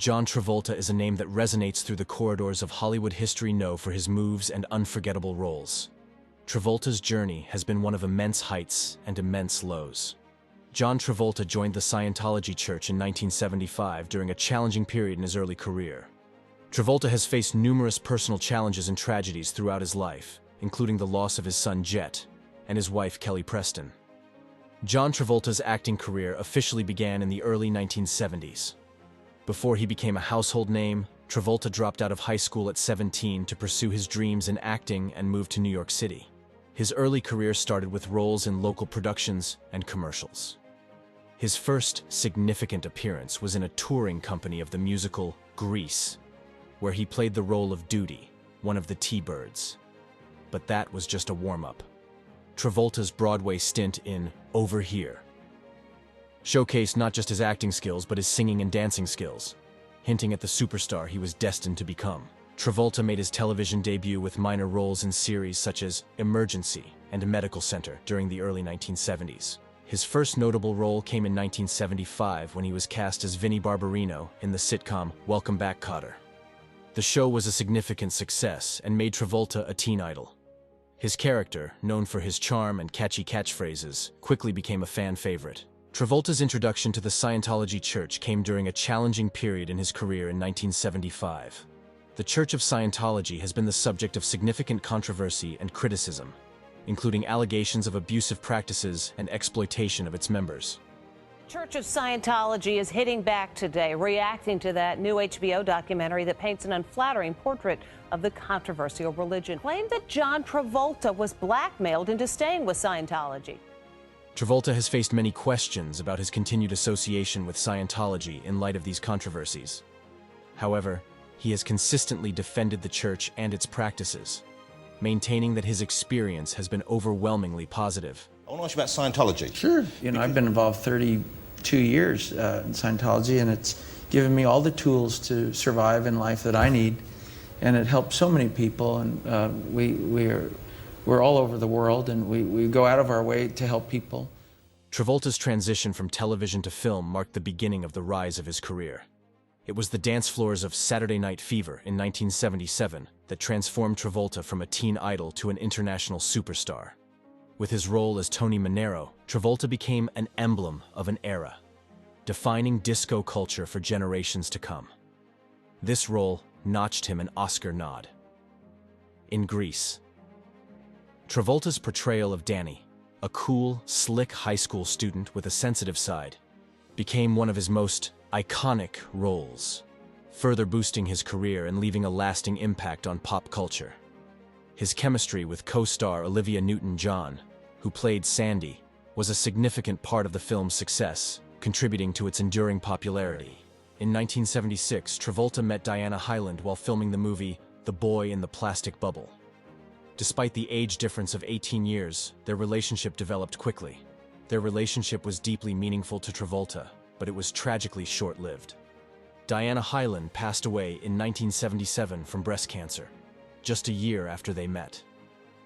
John Travolta is a name that resonates through the corridors of Hollywood history known for his moves and unforgettable roles. Travolta's journey has been one of immense heights and immense lows. John Travolta joined the Scientology Church in 1975 during a challenging period in his early career. Travolta has faced numerous personal challenges and tragedies throughout his life, including the loss of his son Jet and his wife Kelly Preston. John Travolta's acting career officially began in the early 1970s. Before he became a household name, Travolta dropped out of high school at 17 to pursue his dreams in acting and moved to New York City. His early career started with roles in local productions and commercials. His first significant appearance was in a touring company of the musical Grease, where he played the role of Duty, one of the T-Birds. But that was just a warm-up. Travolta's Broadway stint in Over Here showcased not just his acting skills but his singing and dancing skills, hinting at the superstar he was destined to become. Travolta made his television debut with minor roles in series such as Emergency and Medical Center during the early 1970s. His first notable role came in 1975 when he was cast as Vinnie Barbarino in the sitcom Welcome Back, Kotter. The show was a significant success and made Travolta a teen idol. His character, known for his charm and catchy catchphrases, quickly became a fan favorite. Travolta's introduction to the Scientology Church came during a challenging period in his career in 1975. The Church of Scientology has been the subject of significant controversy and criticism, including allegations of abusive practices and exploitation of its members. Church of Scientology is hitting back today, reacting to that new HBO documentary that paints an unflattering portrait of the controversial religion. Claimed that John Travolta was blackmailed into staying with Scientology. Travolta has faced many questions about his continued association with Scientology in light of these controversies. However, he has consistently defended the church and its practices, maintaining that his experience has been overwhelmingly positive. I want to ask you about Scientology. Sure. I've been involved 32 years in Scientology, and it's given me all the tools to survive in life that I need, and it helps so many people, and we're all over the world, and we go out of our way to help people. Travolta's transition from television to film marked the beginning of the rise of his career. It was the dance floors of Saturday Night Fever in 1977 that transformed Travolta from a teen idol to an international superstar. With his role as Tony Manero, Travolta became an emblem of an era, defining disco culture for generations to come. This role notched him an Oscar nod. In Grease, Travolta's portrayal of Danny, a cool, slick high school student with a sensitive side, became one of his most iconic roles, further boosting his career and leaving a lasting impact on pop culture. His chemistry with co-star Olivia Newton-John, who played Sandy, was a significant part of the film's success, contributing to its enduring popularity. In 1976, Travolta met Diana Hyland while filming the movie The Boy in the Plastic Bubble. Despite the age difference of 18 years, their relationship developed quickly. Their relationship was deeply meaningful to Travolta, but it was tragically short-lived. Diana Hyland passed away in 1977 from breast cancer, just a year after they met.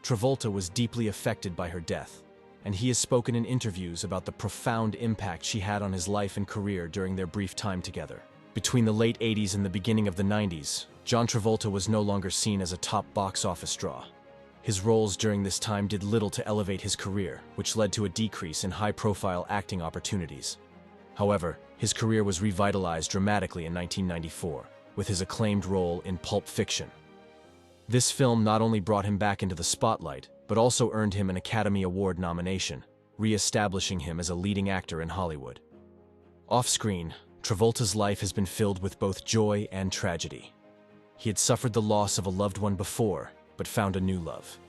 Travolta was deeply affected by her death, and he has spoken in interviews about the profound impact she had on his life and career during their brief time together. Between the late 80s and the beginning of the 90s, John Travolta was no longer seen as a top box office draw. His roles during this time did little to elevate his career, which led to a decrease in high-profile acting opportunities. However, his career was revitalized dramatically in 1994, with his acclaimed role in Pulp Fiction. This film not only brought him back into the spotlight, but also earned him an Academy Award nomination, re-establishing him as a leading actor in Hollywood. Off-screen, Travolta's life has been filled with both joy and tragedy. He had suffered the loss of a loved one before, but found a new love.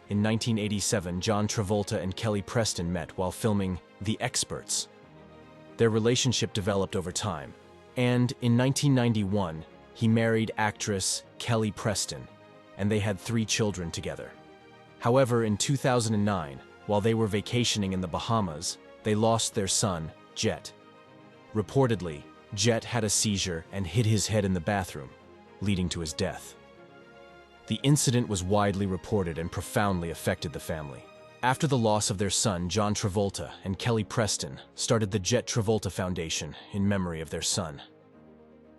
In 1987, John Travolta and Kelly Preston met while filming The Experts. Their relationship developed over time, and in 1991, he married actress Kelly Preston, and they had 3 children together. However, in 2009, while they were vacationing in the Bahamas, they lost their son, Jet. Reportedly, Jet had a seizure and hit his head in the bathroom, leading to his death. The incident was widely reported and profoundly affected the family. After the loss of their son, John Travolta and Kelly Preston started the Jet Travolta Foundation in memory of their son.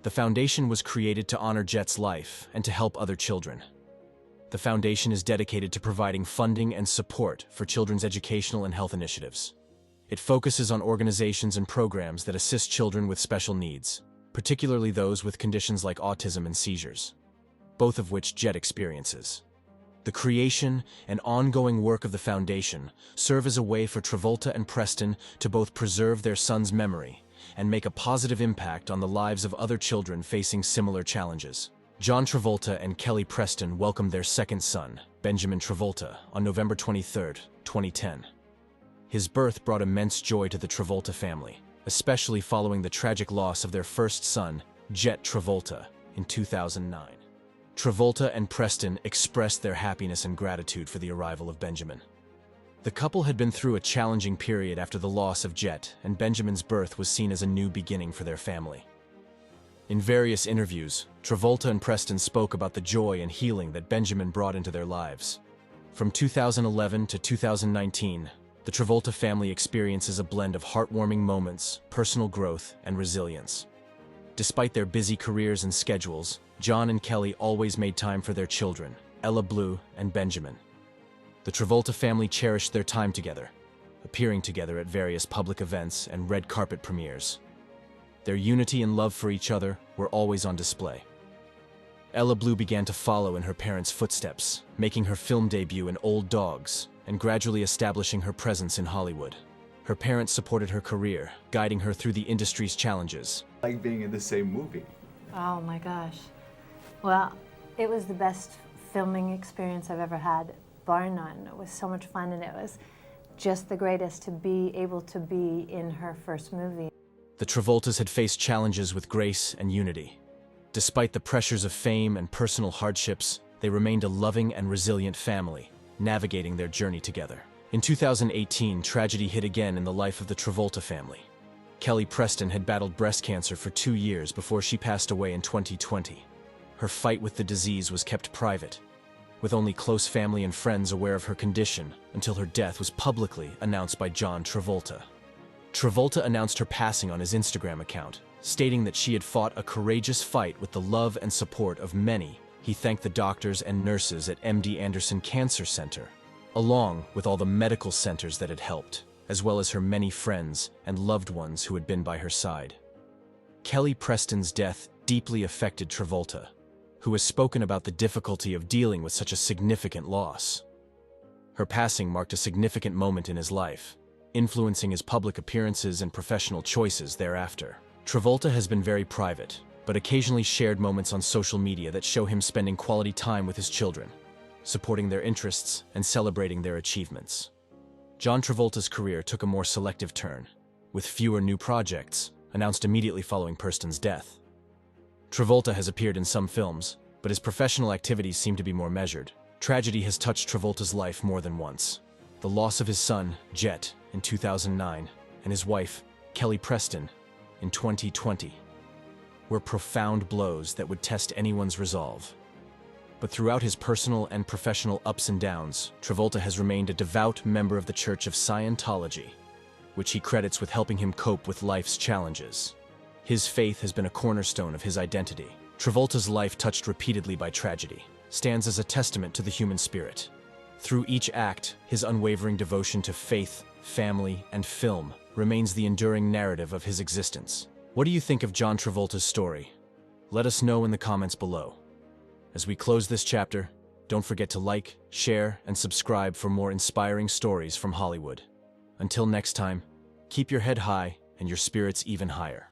The foundation was created to honor Jet's life and to help other children. The foundation is dedicated to providing funding and support for children's educational and health initiatives. It focuses on organizations and programs that assist children with special needs, particularly those with conditions like autism and seizures, both of which Jet experiences. The creation and ongoing work of the foundation serve as a way for Travolta and Preston to both preserve their son's memory and make a positive impact on the lives of other children facing similar challenges. John Travolta and Kelly Preston welcomed their second son, Benjamin Travolta, on November 23, 2010. His birth brought immense joy to the Travolta family, especially following the tragic loss of their first son, Jet Travolta, in 2009. Travolta and Preston expressed their happiness and gratitude for the arrival of Benjamin. The couple had been through a challenging period after the loss of Jet, and Benjamin's birth was seen as a new beginning for their family. In various interviews, Travolta and Preston spoke about the joy and healing that Benjamin brought into their lives. From 2011 to 2019, the Travolta family experiences a blend of heartwarming moments, personal growth, and resilience. Despite their busy careers and schedules, John and Kelly always made time for their children, Ella Blue and Benjamin. The Travolta family cherished their time together, appearing together at various public events and red carpet premieres. Their unity and love for each other were always on display. Ella Blue began to follow in her parents' footsteps, making her film debut in Old Dogs and gradually establishing her presence in Hollywood. Her parents supported her career, guiding her through the industry's challenges. Like being in the same movie. Oh my gosh. Well, it was the best filming experience I've ever had, bar none. It was so much fun, and it was just the greatest to be able to be in her first movie. The Travoltas had faced challenges with grace and unity. Despite the pressures of fame and personal hardships, they remained a loving and resilient family, navigating their journey together. In 2018, tragedy hit again in the life of the Travolta family. Kelly Preston had battled breast cancer for 2 years before she passed away in 2020. Her fight with the disease was kept private, with only close family and friends aware of her condition until her death was publicly announced by John Travolta. Travolta announced her passing on his Instagram account, stating that she had fought a courageous fight with the love and support of many. He thanked the doctors and nurses at MD Anderson Cancer Center, along with all the medical centers that had helped, as well as her many friends and loved ones who had been by her side. Kelly Preston's death deeply affected Travolta, who has spoken about the difficulty of dealing with such a significant loss. Her passing marked a significant moment in his life, influencing his public appearances and professional choices thereafter. Travolta has been very private, but occasionally shared moments on social media that show him spending quality time with his children, supporting their interests and celebrating their achievements. John Travolta's career took a more selective turn, with fewer new projects announced immediately following Preston's death. Travolta has appeared in some films, but his professional activities seem to be more measured. Tragedy has touched Travolta's life more than once. The loss of his son, Jet, in 2009, and his wife, Kelly Preston, in 2020, were profound blows that would test anyone's resolve. But throughout his personal and professional ups and downs, Travolta has remained a devout member of the Church of Scientology, which he credits with helping him cope with life's challenges. His faith has been a cornerstone of his identity. Travolta's life, touched repeatedly by tragedy, stands as a testament to the human spirit. Through each act, his unwavering devotion to faith, family, and film remains the enduring narrative of his existence. What do you think of John Travolta's story? Let us know in the comments below. As we close this chapter, don't forget to like, share, and subscribe for more inspiring stories from Hollywood. Until next time, keep your head high and your spirits even higher.